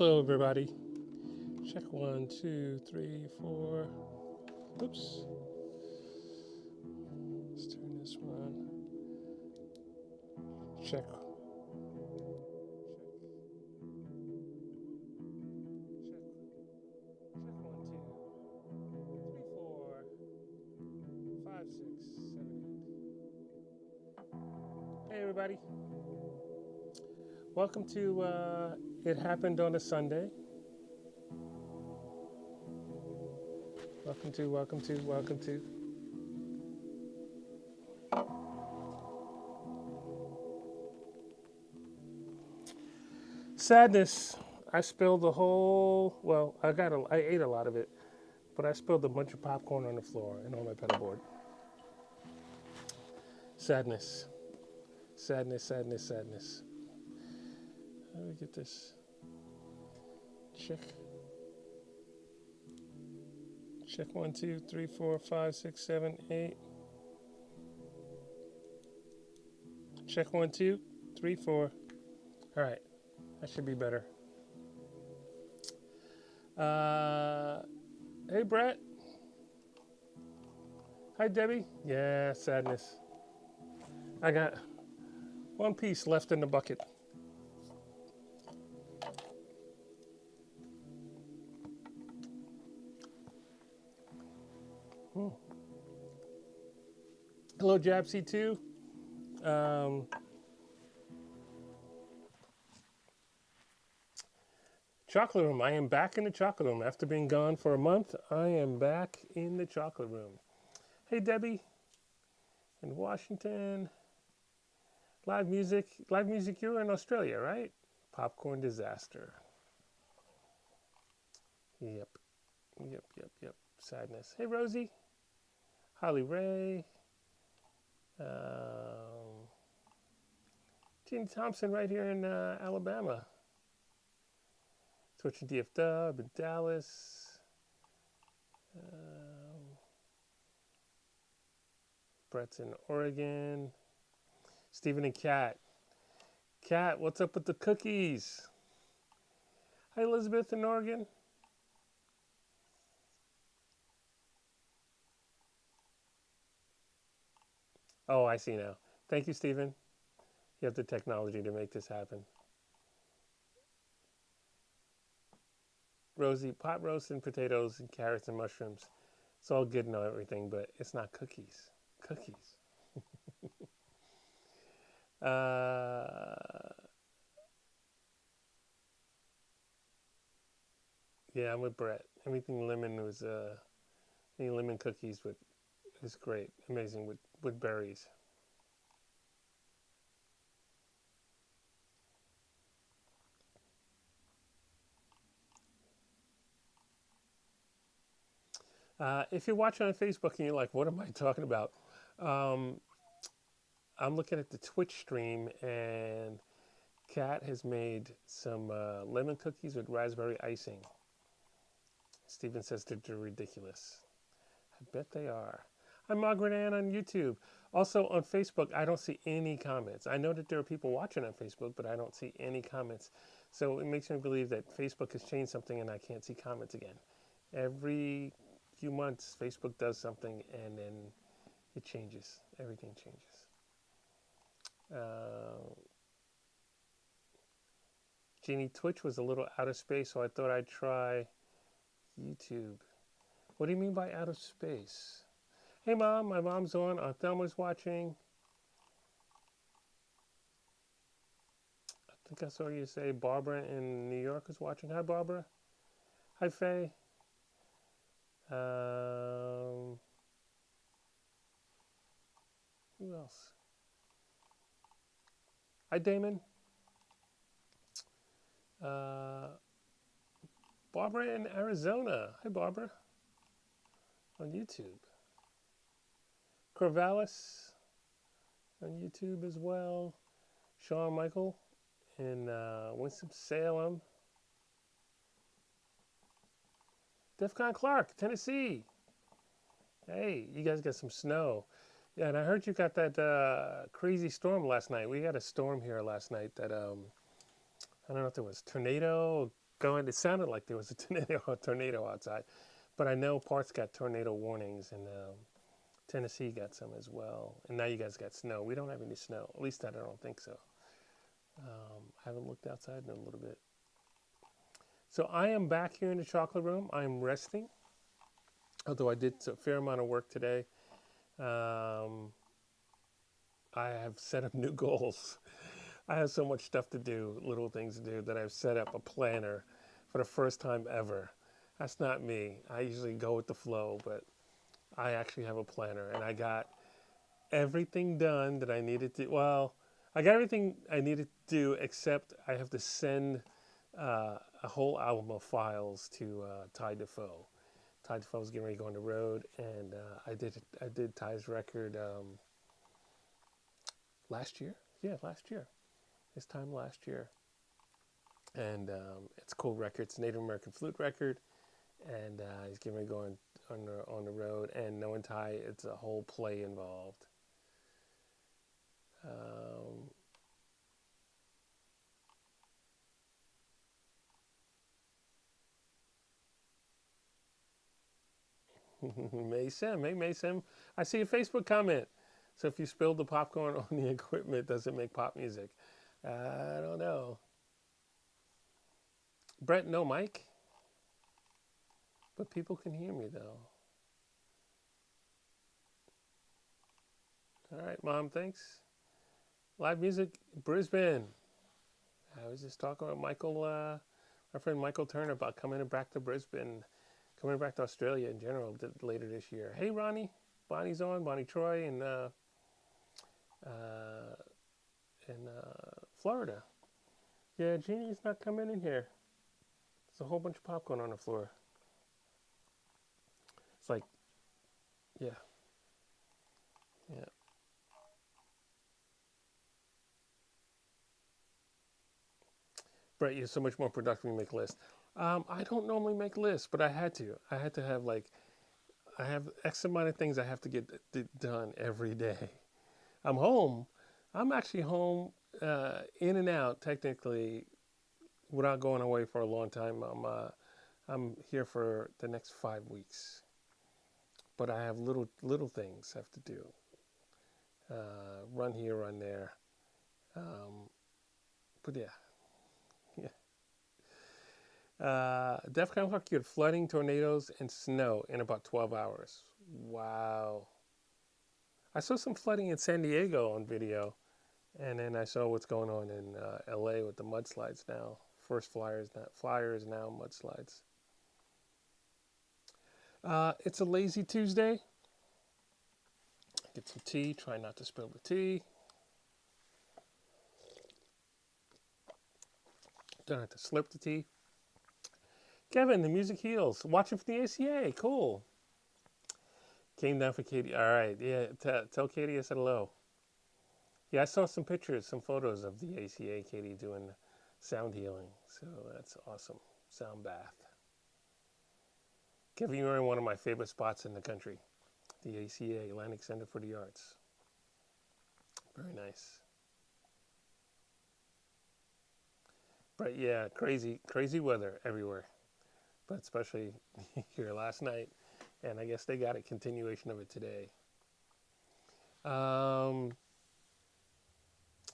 Hello, everybody. Check 1, 2, 3, 4. Oops. Let's turn this one. Check. Check 1, 2, 3, 4, 5, 6, 7, 8. Hey, everybody. Welcome to It Happened on a Sunday. Welcome to. Sadness. I spilled the whole. Well, I ate a lot of it, but I spilled a bunch of popcorn on the floor and on my pedal board. Sadness. Sadness. How do we get this? Check. Check 1, 2, 3, 4, 5, 6, 7, 8. Check 1, 2, 3, 4. All right, that should be better. Hey, Brett. Hi, Debbie. Yeah, sadness. I got one piece left in the bucket. Hello, Jabsy2. Chocolate room. I am back in the chocolate room. After being gone for a month, I am back in the chocolate room. Hey, Debbie. In Washington. Live music. You're in Australia, right? Popcorn disaster. Yep. Sadness. Hey, Rosie. Holly Ray. Gene Thompson right here in Alabama. Twitch and DF Dub in Dallas. Brett's in Oregon. Stephen and Kat. Kat, what's up with the cookies? Hi, Elizabeth in Oregon. Oh, I see now. Thank you, Stephen. You have the technology to make this happen. Rosie, pot roast and potatoes and carrots and mushrooms. It's all good and everything, but it's not cookies. Cookies. Yeah, I'm with Brett. Anything lemon was any lemon cookies is great, amazing with berries. If you're watching on Facebook and you're like, what am I talking about? I'm looking at the Twitch stream, and Kat has made some lemon cookies with raspberry icing. Steven says they're ridiculous. I bet they are. I'm Margaret Ann on YouTube. Also on Facebook, I don't see any comments. I know that there are people watching on Facebook, but I don't see any comments. So it makes me believe that Facebook has changed something and I can't see comments again. Every few months, Facebook does something and then it changes. Everything changes. Jeannie, Twitch was a little out of space, so I thought I'd try YouTube. What do you mean by out of space? Hey, Mom. My mom's on. Aunt Thelma's watching. I think I saw you say Barbara in New York is watching. Hi, Barbara. Hi, Faye. Who else? Hi, Damon. Barbara in Arizona. Hi, Barbara. On YouTube. Corvallis on YouTube as well. Sean Michael in Winston-Salem. Defcon Clark, Tennessee. Hey, you guys got some snow. Yeah, and I heard you got that crazy storm last night. We had a storm here last night that, I don't know if it was tornado, going. It sounded like there was a tornado outside, but I know parts got tornado warnings, and Tennessee got some as well. And now you guys got snow. We don't have any snow. At least I don't think so. I haven't looked outside in a little bit. So I am back here in the chocolate room. I'm resting, although I did a fair amount of work today. Um, I have set up new goals. I have so much stuff to do, little things to do, that I've set up a planner for the first time ever. That's not me. I usually go with the flow, but I actually have a planner, and I got everything done that I needed to. Well, I got everything I needed to do, except I have to send a whole album of files to Ty Defoe. Ty Defoe's getting ready to go on the road, and I did Ty's record last year. Yeah, last year. This time last year, and it's a cool record. It's a Native American flute record, and he's getting ready to go on the road. And knowing Ty, it's a whole play involved. Mason, hey Mason, I see a Facebook comment. So if you spilled the popcorn on the equipment, does it make pop music? I don't know. Brett, no mic, but people can hear me though. All right, Mom, thanks. Live music, Brisbane. I was just talking about Michael, my friend Michael Turner, about coming back to Brisbane, coming back to Australia in general later this year. Hey, Ronnie. Bonnie's on, Bonnie Troy uh, in Florida. Yeah, Jeannie's not coming in here. There's a whole bunch of popcorn on the floor. It's like, yeah, yeah. Brett, you're so much more productive when you make lists. I don't normally make lists, but I had to. I had to have I have X amount of things I have to get done every day. I'm home. I'm actually home, in and out, technically, without going away for a long time. I'm here for the next 5 weeks, but I have little things I have to do. Run here, run there. But yeah, yeah. DEFCON 5 cured flooding, tornadoes, and snow in about 12 hours. Wow. I saw some flooding in San Diego on video, and then I saw what's going on in LA with the mudslides now. First flyers now mudslides. It's a lazy Tuesday. Get some tea. Try not to spill the tea. Don't have to slurp the tea. Kevin, the music heals. Watching from the ACA. Cool. Came down for Katie. All right. Yeah. Tell Katie I said hello. Yeah, I saw some pictures, some photos of the ACA, Katie, doing sound healing. So that's awesome. Sound bath. Kevin, you're in one of my favorite spots in the country. The ACA, Atlantic Center for the Arts. Very nice. But yeah, crazy weather everywhere. But especially here last night. And I guess they got a continuation of it today.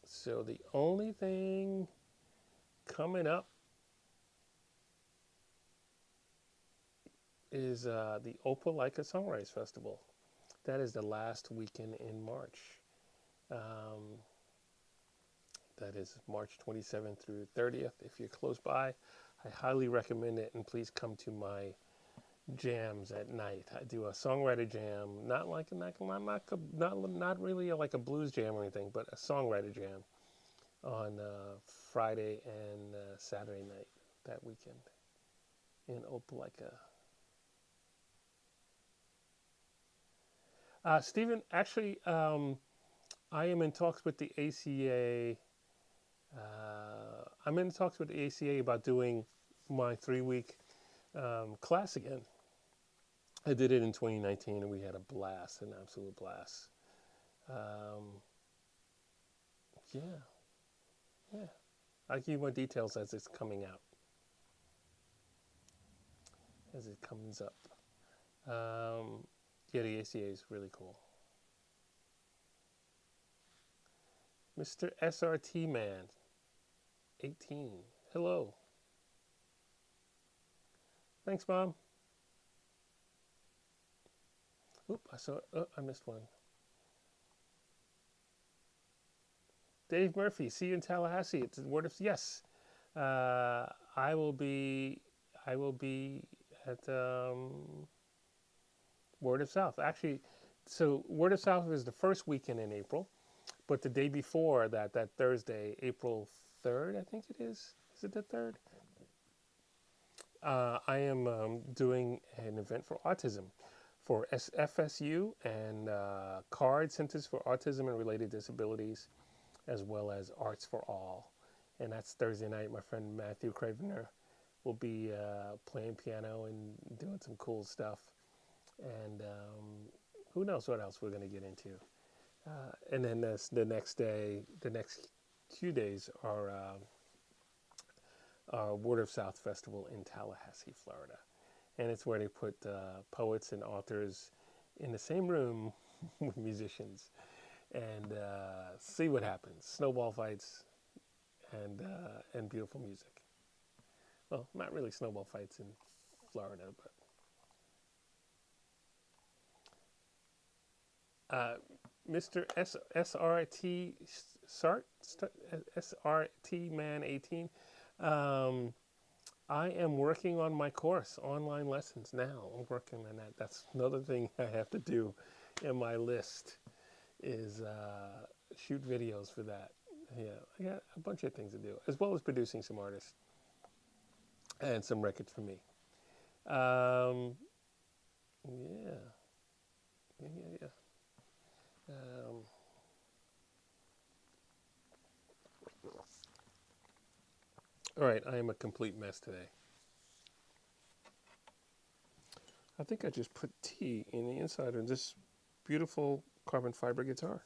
So the only thing coming up is the Opelika Songwriters Festival. That is the last weekend in March. That is March 27th through 30th. If you're close by, I highly recommend it, and please come to my jams at night. I do a songwriter jam, not really like a blues jam or anything, but a songwriter jam on Friday and Saturday night that weekend in Opelika. Stephen, actually, I am in talks with the ACA. I'm in talks with the ACA about doing my 3-week class again. I did it in 2019, and we had a blast, an absolute blast. Yeah, yeah. I'll give you more details as it's coming out. as it comes up. Yeah, the ACA is really cool. Mr. SRT Man, 18. Hello. Thanks, Mom. Oop, I saw. Oh, I missed one. Dave Murphy, see you in Tallahassee. It's a word of yes. Uh, I will be. I will be at Word of South. Actually, so Word of South is the first weekend in April, but the day before that, that Thursday, April 3rd, I think it is. Is it the 3rd? I am doing an event for autism for FSU and CARD, Centers for Autism and Related Disabilities, as well as Arts for All. And that's Thursday night. My friend Matthew Cravener will be playing piano and doing some cool stuff. And who knows what else we're going to get into. And then the next day, the next few days are Word of South Festival in Tallahassee, Florida. And it's where they put poets and authors in the same room with musicians and see what happens. Snowball fights and beautiful music. Well, not really snowball fights in Florida, but Mr. SRT SRT Man 18. Um, I am working on my course, online lessons now. I'm working on that. That's another thing I have to do in my list is shoot videos for that. Yeah, I got a bunch of things to do, as well as producing some artists and some records for me. Um, yeah, yeah. Um, all right, I am a complete mess today. I think I just put tea in the inside of this beautiful carbon fiber guitar.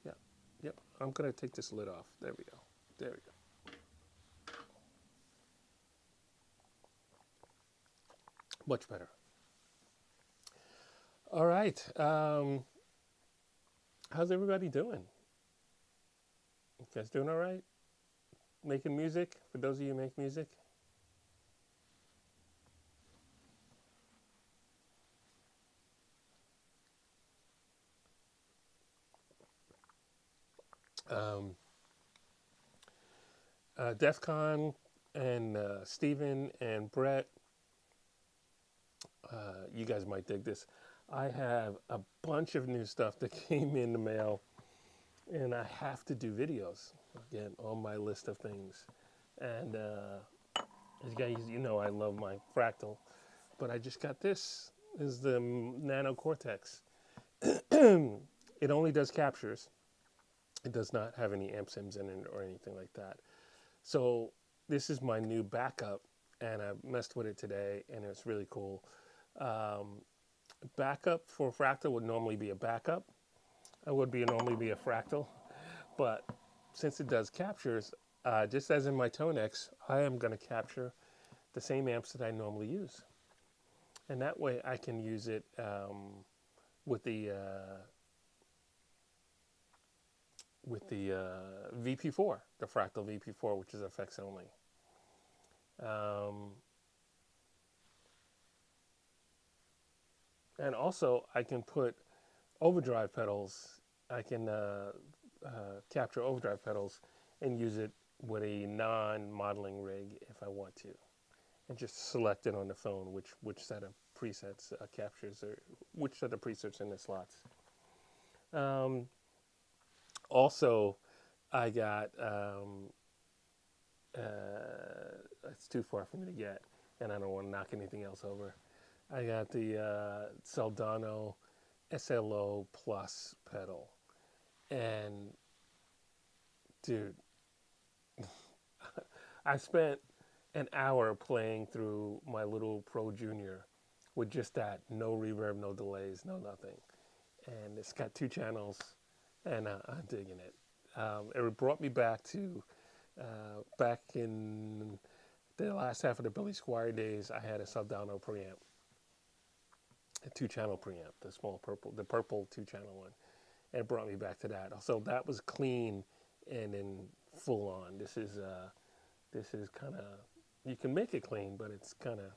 Yeah, yep. I'm gonna take this lid off. There we go. There we go. Much better. All right. How's everybody doing? You guys doing all right? Making music? For those of you who make music? Um, DEF CON and Steven and Brett, you guys might dig this. I have a bunch of new stuff that came in the mail, and I have to do videos again on my list of things. And as you guys, you know, I love my fractal, but I just got this. This is the Nano Cortex. It only does captures. It does not have any amp sims in it or anything like that. So this is my new backup, and I messed with it today, and it's really cool. Um, Backup for fractal would normally be a backup. It would be normally be a fractal, but since it does captures, just as in my Tonex, I am going to capture the same amps that I normally use, and that way I can use it with the VP4, the fractal VP4, which is effects only. Um, and also, I can put overdrive pedals. I can capture overdrive pedals and use it with a non-modeling rig if I want to, and just select it on the phone which set of presets captures or which set of presets in the slots. Um, Also, I got it's too far for me to get, and I don't want to knock anything else over. I got the Soldano SLO Plus pedal, and dude, I spent an hour playing through my little Pro Junior with just that, no reverb, no delays, no nothing, and it's got 2 channels, and I'm digging it. It brought me back to back in the last half of the Billy Squier days, I had a Soldano preamp, a 2-channel preamp, the small purple, the purple 2-channel one, and it brought me back to that. So that was clean and then full on. This is kind of, you can make it clean, but it's kind of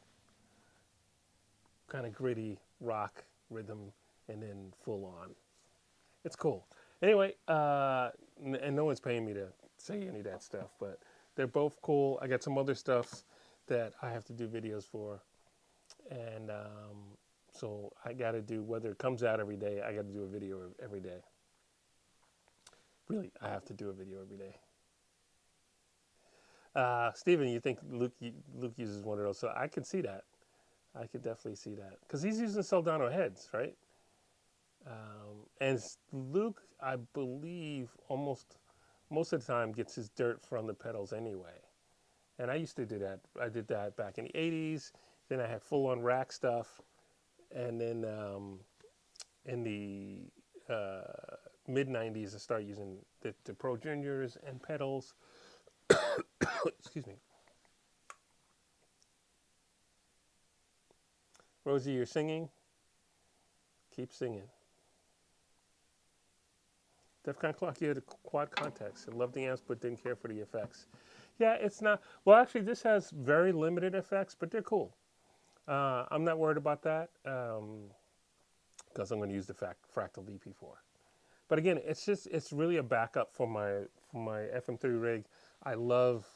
gritty rock rhythm and then full on. It's cool. Anyway, and no one's paying me to say any of that stuff, but they're both cool. I got some other stuff that I have to do videos for, and so I got to do, whether it comes out every day, I got to do a video every day. Really, I have to do a video every day. Steven, you think Luke uses one of those? So I can see that. I could definitely see that because he's using Soldano heads, right? And Luke, I believe, most of the time gets his dirt from the pedals anyway. And I used to do that. I did that back in the 80s. Then I had full-on rack stuff. And then in the mid-90s, I started using the Pro Juniors and pedals. Excuse me. Rosie, you're singing? Keep singing. Defcon Clock, you had a quad context. I love the amps, but didn't care for the effects. Yeah, it's not. Well, actually, this has very limited effects, but they're cool. I'm not worried about that because I'm going to use the Fractal DP4. But again, it's really a backup for my FM3 rig. I love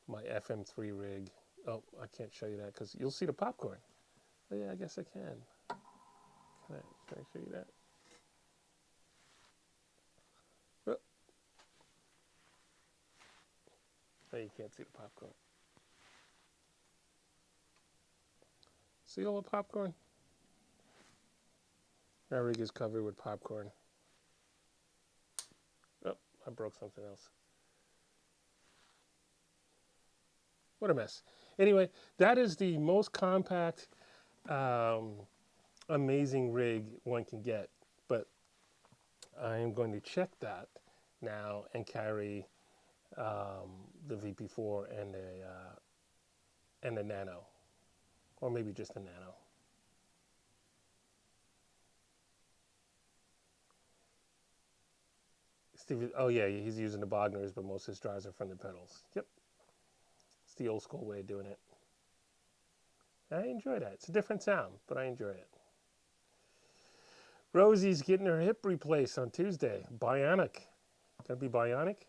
my FM3 rig. Oh, I can't show you that because you'll see the popcorn. Oh, yeah, I guess I can. Can I show you that? Oh. No, you can't see the popcorn. See all the popcorn? My rig is covered with popcorn. Oh, I broke something else. What a mess. Anyway, that is the most compact, amazing rig one can get. But I am going to check that now and carry the VP4 and the Nano, or maybe just the Nano. Steve, oh yeah, he's using the Bogners, but most of his drives are from the pedals. Yep, it's the old school way of doing it. I enjoy that. It's a different sound, but I enjoy it. Rosie's getting her hip replaced on Tuesday. Bionic. Gonna be bionic?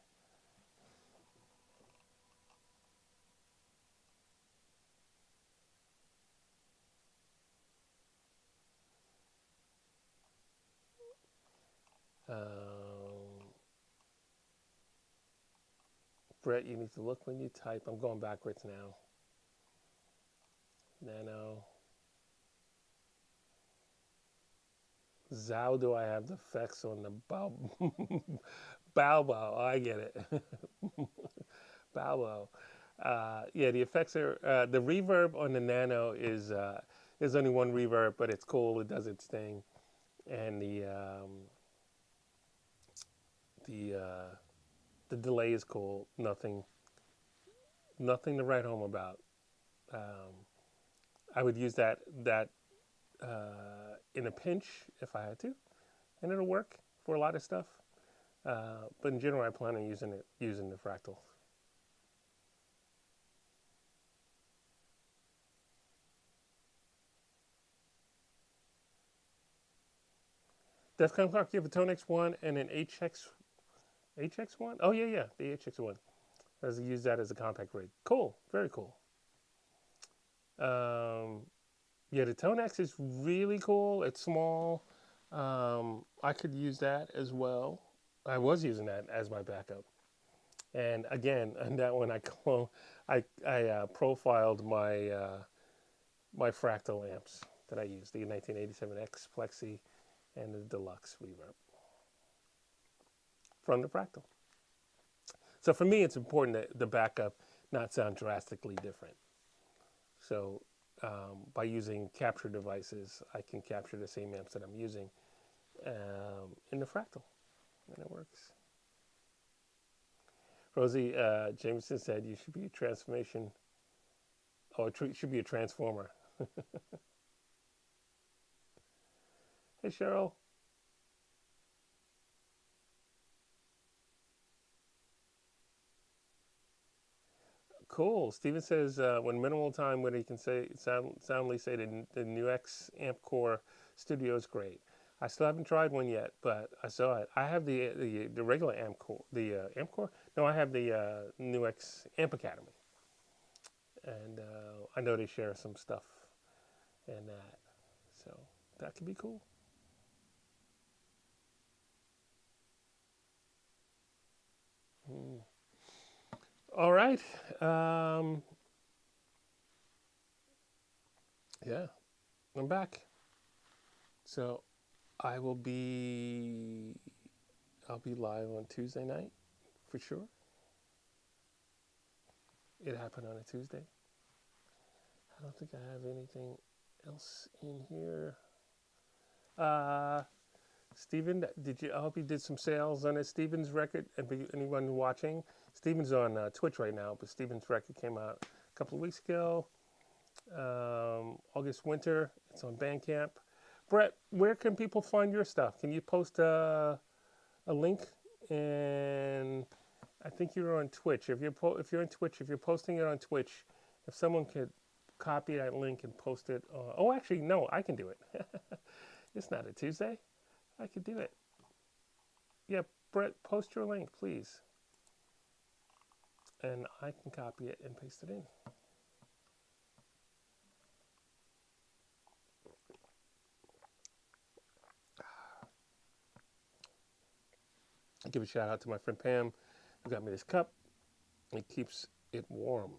Brett, you need to look when you type. I'm going backwards now. Nano. Zao, do I have the effects on the bow? Bow bow. I get it. Bow bow. Yeah, the effects are the reverb on the Nano is there's only one reverb, but it's cool. It does its thing, and the delay is cool. Nothing to write home about. I would use that in a pinch if I had to, and it'll work for a lot of stuff. But in general, I plan on using the Fractal. Defcon Clark, you have a Tone X1 and an HX1? Oh, yeah, the HX1. I use that as a compact rig. Cool, very cool. Yeah, the Tone X is really cool. It's small. I could use that as well. I was using that as my backup. And again, on that one, I profiled my Fractal amps that I use, the 1987X Plexi and the Deluxe Reverb from the Fractal. So for me, it's important that the backup not sound drastically different. So by using capture devices, I can capture the same amps that I'm using in the Fractal, and it works. Rosie Jameson said you should be a transformation Oh, it should be a transformer. Hey, Cheryl. Cool. Steven says when minimal time, when he can soundly say the new X Amp Core Studio is great. I still haven't tried one yet, but I saw it. I have the regular Amp Core, the Amp Core. No, I have the new X Amp Academy, and I know they share some stuff in that, so that could be cool. Mm. All right. Um, yeah, I'm back. So I will be I'll be live on Tuesday night for sure. It happened on a Tuesday. I don't think I have anything else in here. Uh, Steven, did you? I hope you did some sales on it. Steven's record. Anyone watching? Steven's on Twitch right now, but Steven's record came out a couple of weeks ago. August Winter. It's on Bandcamp. Brett, where can people find your stuff? Can you post a link? And I think you're on Twitch. If you're on Twitch, if you're posting it on Twitch, if someone could copy that link and post it. Oh, actually, no, I can do it. It's not a Tuesday. I could do it. Yeah, Brett, post your link, please, and I can copy it and paste it in. I give a shout out to my friend Pam, who got me this cup. It keeps it warm.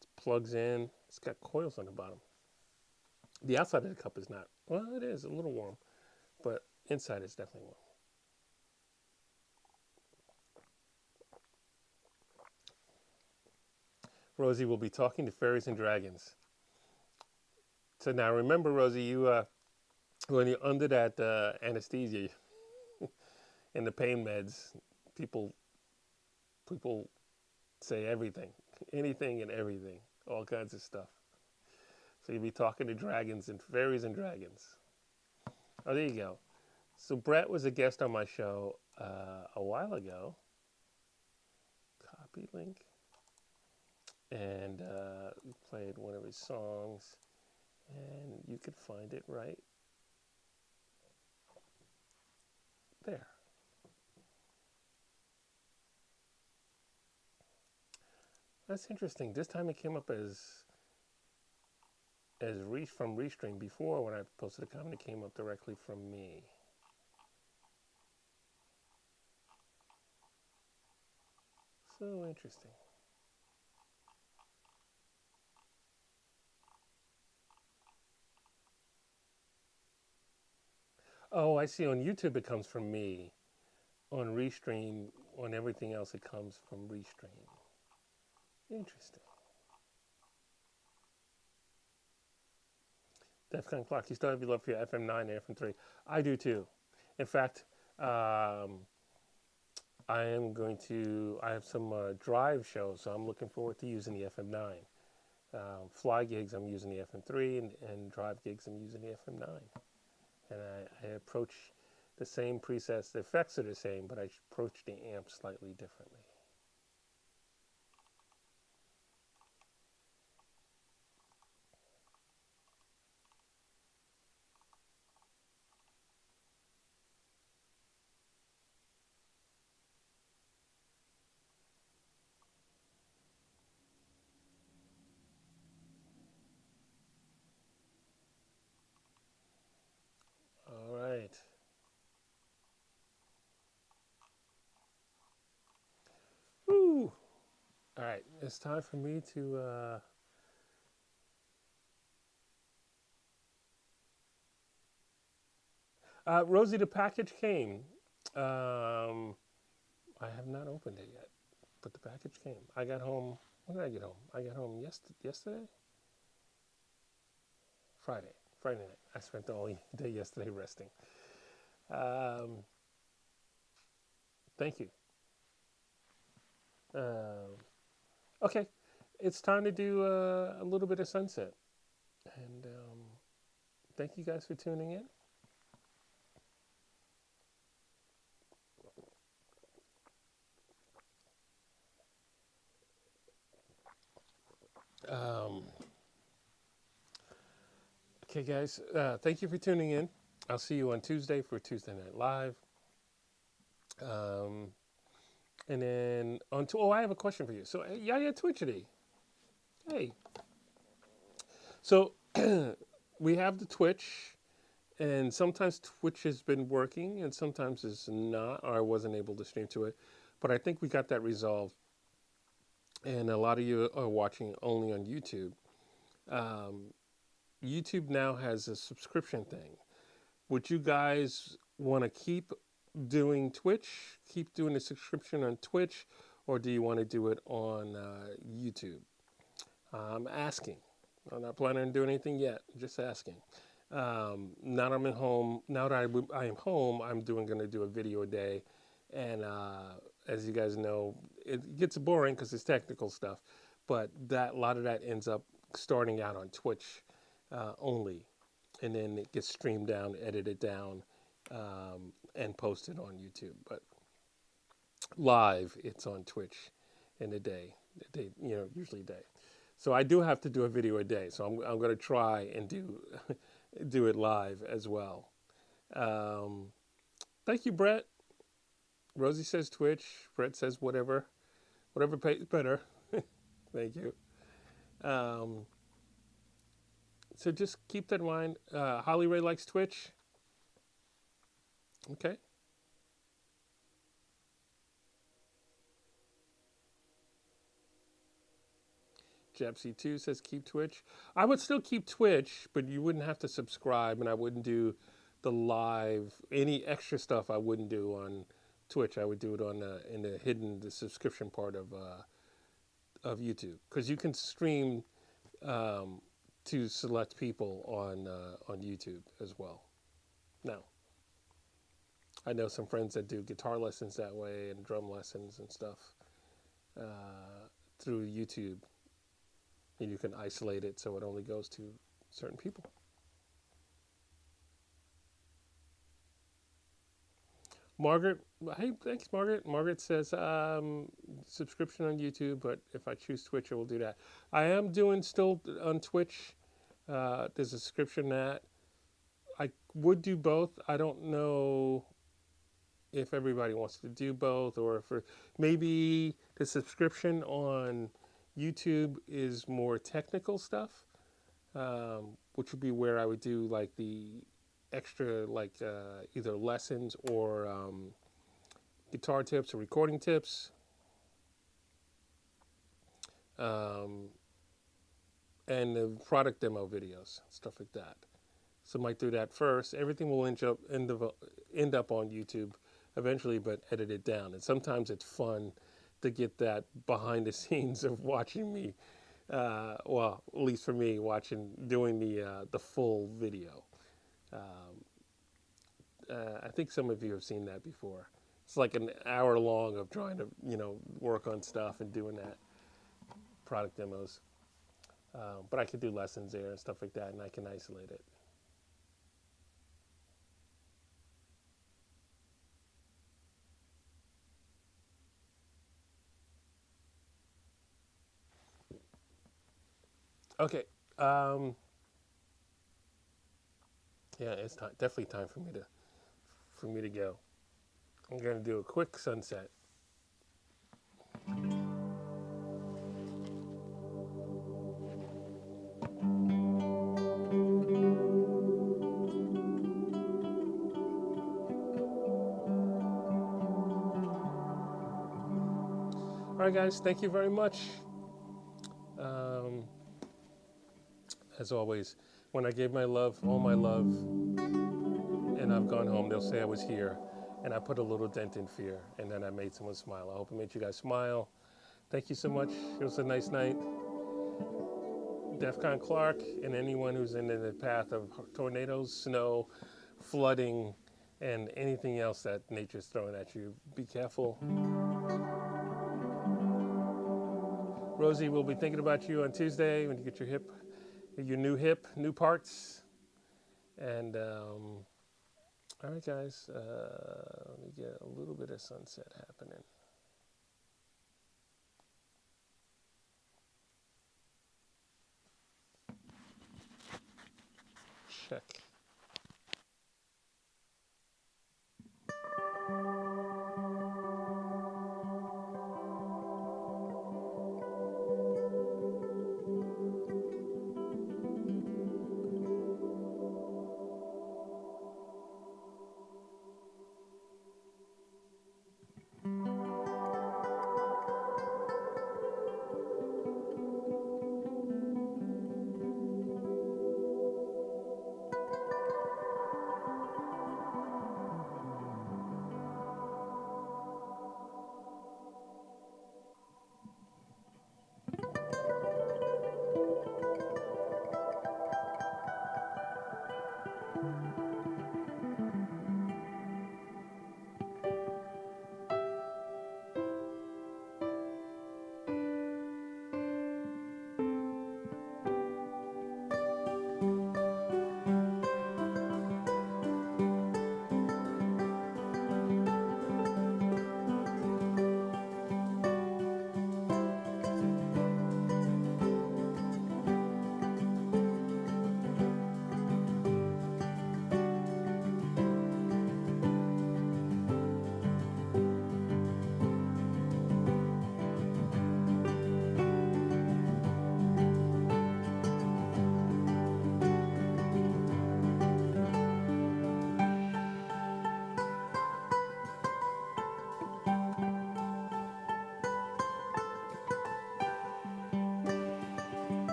It plugs in. It's got coils on the bottom. The outside of the cup is not. Well, it is a little warm, but inside it's definitely warm. Rosie will be talking to fairies and dragons. So now remember, Rosie, you when you're under that anesthesia and the pain meds, people people say everything, anything and everything, all kinds of stuff. So you'll be talking to dragons and fairies and dragons. Oh, there you go. So Brett was a guest on my show a while ago. Copy link. And we played one of his songs. And you could find it right there. That's interesting. This time it came up from Restream. Before, when I posted a comment, it came up directly from me. So interesting. Oh, I see. On YouTube, it comes from me. On Restream, on everything else, it comes from Restream. Interesting. Defcon Clock, you still have your love for your FM9 and FM3. I do too. In fact, I have some drive shows, so I'm looking forward to using the FM9. Fly gigs, I'm using the FM3, and drive gigs, I'm using the FM9. And I approach the same presets. The effects are the same, but I approach the amp slightly differently. All right. Woo! All right, it's time for me to. Rosie, the package came. I have not opened it yet, but the package came. I got home. When did I get home? I got home yesterday? Friday. Friday night. I spent the whole day yesterday resting. Um, Thank you. Okay. it's time to do a little bit of sunset. And thank you guys for tuning in. Um, okay, guys, thank you for tuning in. I'll see you on Tuesday for Tuesday Night Live. Um, and then oh, I have a question for you. So, Yaya Twitchity. Hey, so we have the Twitch, and sometimes Twitch has been working, and sometimes it's not, or I wasn't able to stream to it. But I think we got that resolved, and a lot of you are watching only on YouTube. Um, YouTube now has a subscription thing. Would you guys want to keep doing Twitch, keep doing the subscription on Twitch, or do you want to do it on YouTube? I'm asking. I'm not planning on doing anything yet. Just asking. Now that I'm at home, now that I am home, I'm going to do a video a day, and as you guys know, it gets boring because it's technical stuff, but that a lot of that ends up starting out on Twitch only, and then it gets streamed down, edited down, and posted on YouTube. But live, it's on Twitch in a day, usually a day. So I do have to do a video a day. So I'm going to try and do it live as well. Um, thank you, Brett. Rosie says Twitch. Brett says whatever pays better. Thank you. Um, so just keep that in mind. Holly Ray likes Twitch. Okay. Jepsy2 says keep Twitch. I would still keep Twitch, but you wouldn't have to subscribe, and I wouldn't do the live, any extra stuff I wouldn't do on Twitch. I would do it on in the subscription part of YouTube, because you can stream um, to select people on YouTube as well. Now, I know some friends that do guitar lessons that way and drum lessons and stuff through YouTube, and you can isolate it so it only goes to certain people. Margaret, hey, thanks, Margaret. Margaret says subscription on YouTube, but if I choose Twitch, I will do that. I am doing still on Twitch. There's a subscription that I would do both. I don't know if everybody wants to do both, or if maybe the subscription on YouTube is more technical stuff, which would be where I would do like the extra, like either lessons or guitar tips or recording tips, um, and the product demo videos, stuff like that. So I might do that first. Everything will end up on YouTube eventually, but edited down. And sometimes it's fun to get that behind the scenes of watching me. Well, at least for me, doing the full video. Um, I think some of you have seen that before. It's like an hour long of trying to work on stuff and doing that product demos. But I could do lessons there and stuff like that, and I can isolate it. Okay. Yeah, it's definitely time for me to go. I'm gonna do a quick sunset. All right, guys. Thank you very much. Um, as always, when I gave my love, all my love, and I've gone home, they'll say I was here, and I put a little dent in fear, and then I made someone smile. I hope I made you guys smile. Thank you so much. It was a nice night. DEFCON Clark, and anyone who's in the path of tornadoes, snow, flooding, and anything else that nature's throwing at you, be careful. Rosie, we'll be thinking about you on Tuesday when you get your new hip, new parts. And all right, guys, let me get a little bit of sunset happening. Check.